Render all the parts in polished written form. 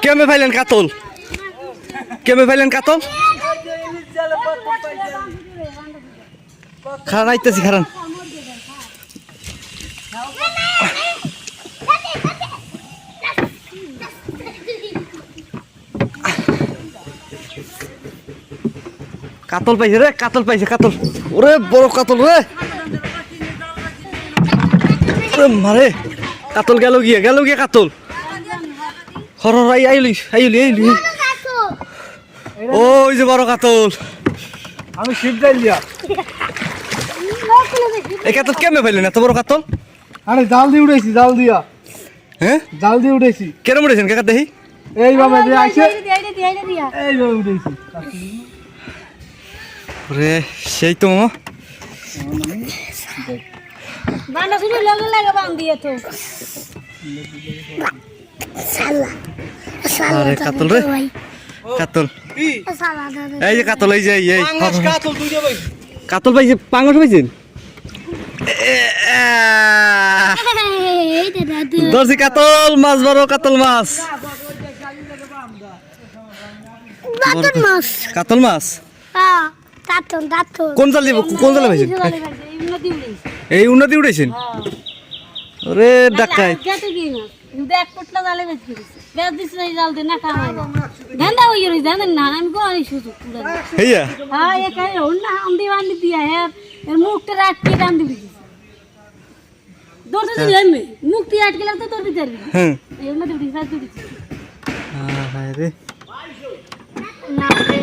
কেমনে পাইলেন কাতল? কেমনে পাইলেন কাতল? খারান আইতেছি খারান। কাতল পাইছে রে, কাতল পাইছে, কাতল। ওরে বড় কাতল রে, মারে কাতল গেল গিয়া কাতল। হর আইলি আইলি আইলি। ওই যে বড় কাতল। আমি শিব যাই দিয়া। এই কাতল কেমনে পাইলেন এত বড় কাতল? আরে জাল দিয়ে উড়াইছি, জাল দিয়া। হ্যাঁ জাল দিয়ে উড়াইছি। কেন উড়েছেন কাকা দেখি? এইভাবে যে আইছে এইভাবে উড়াইছি। রে সেই তো বানা শুনে লগে লাগে বান দিয়ে তো সালা সালা। আরে কাতল রে, কাতল। এই যে কাতল, এই যে এই কাতল দুইটা ভাই। কাতল পাইছে, পাঙ্গাস পাইছেন? দর্শি কাতল মাছ, বড় কাতল মাছ। দাঁতন মাছ, কাতল মাছ দাঁতন দাঁতন। কোন জাল দিব? কোন জালে পাইছেন? এই উন্নতি উঠেছেন? ওরে ডাকাই কেটে কি না দেখ পটলা জালে বেচ দিছে, বেচ দিছে এই জাল দিয়ে না কামাই না। ধান্দা হই রই জানেন না, আমি কোন সুযোগ পুরা। হেয়া হ্যাঁ এ কাই হন্না আমদি বান্দি দিয়া হে এর মুখটা আটকে টান দিবি। দৌড়তে দিলে আমি মুখটি আটকে লাগতো তোর ভিতর। হ্যাঁ এই না দিবি সাজ দিবি হায় রে। না রে।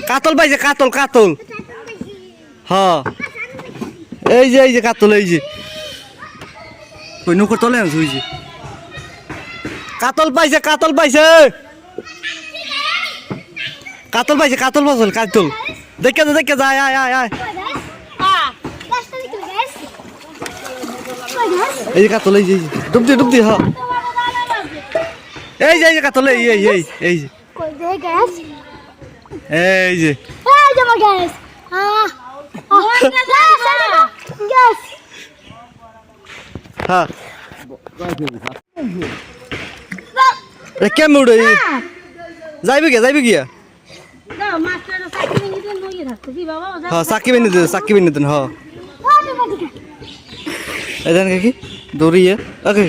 কাতল পাইছে, কাতল কাতল। হ্যাঁ এই যে কাতল, এই যে কই নৌকর তলে আছে ওই যে কাতল পাইছে, কাতল পাইছে, কাতল পাইছে, কাতল ফসল কাতল। দেখে যা, আয় আয় আয় আয়। এই যে কাতল, এই যে ডুব দি হ্যাঁ। এই যে কাতল, এই এই এই এই যে কই দে গ্যাস। এই যে এই যে আমার গ্যাস। গ্যাস হ্যাঁ কেমন উড়ে যাইবে গিয়া? না মাস্টার সাকি নিতে নই থাকতো কি বাবা। হ্যাঁ সাকি বেনি দেন হ্যাঁ। এদান কি দৌড়িয়ে ওকে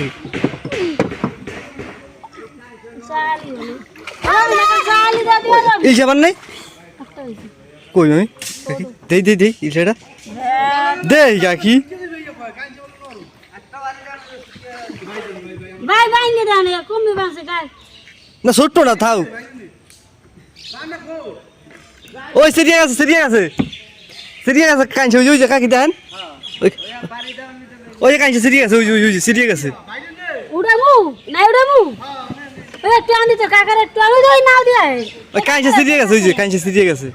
চালি হলো। না চালি দা দিও না। ইল যাবার নাই কই নই দেই ইলটা দেই কাকি ভাই নে দানে কমই বাসে গায় না ছোট্ট না থাও। ওই সিরিয়া আছে কাঁচছে ওই যে কাকি দেন ওই কাঁচছে সিরিয়া আছে, ওই সিরিয়া আছে। উড়ামু না উড়ামু এ একটু আনি তো কাকার একটু আনি দই নাও দিয়া ওই কাঁচছে সিরিয়া আছে, ওই যে কাঁচছে সিরিয়া আছে।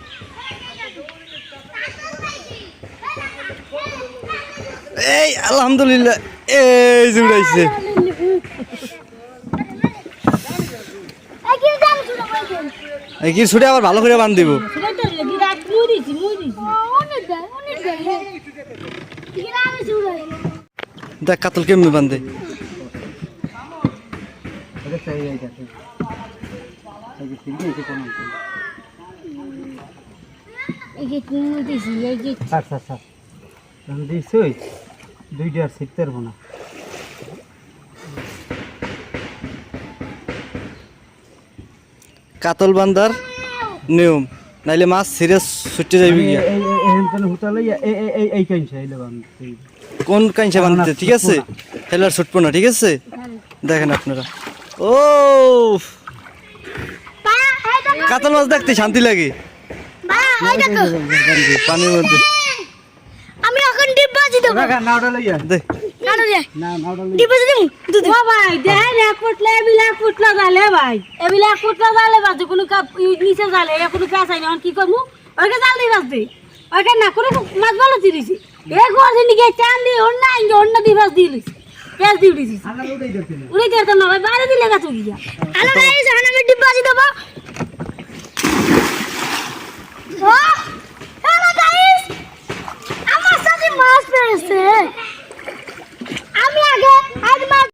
এই আলহামদুলিল্লাহ এই যে উড়াইছে। এই কি ছুটে আবার ভালো করে বান দিব। দেখ কাতল কেমনি বান্ধে। দুইটা শিখতে পারবো না। কাতল বান্দার নিয়ম, নাইলে মাছ সিরিয়াস ছুটে যাইবে গিয়া। কোন কাঁচা বানতে ঠিক আছে, হেলার ছুটবো না ঠিক আছে। দেখেন আপনারা, ও কাতল মাছ দেখতে শান্তি লাগে পানির মধ্যে। আমি এখন ডিব্বাজি দেব নাওটা লইয়া দে নাড়ু রে না নাওটা লইয়া ডিব্বাজি দেব দুধ। ও ভাই দেন এক ফুটলে এবিলা ফুটলা জালে ভাই, এবিলা ফুটলা জালে বাজে কোনো কাপ নিচে জালে এ কোনো কাজ আইনা কি করমু ওকে জাল দি বাজবে ওকে না করে মাছ ভালো দিছি এ গোছে নিকে চান দি অন্য দি বাজ দিলিস পেঁয়াজ দি দিছি আলা উড়াই দিতে না উড়ে দিতে না ভাই বাইরে দিলে গাছ গিয়া। হ্যালো গাইস এখন আমি ডিব্বাজি দেব। ও হ্যালো গাইস আমার সাথে মাছ পেয়েছে।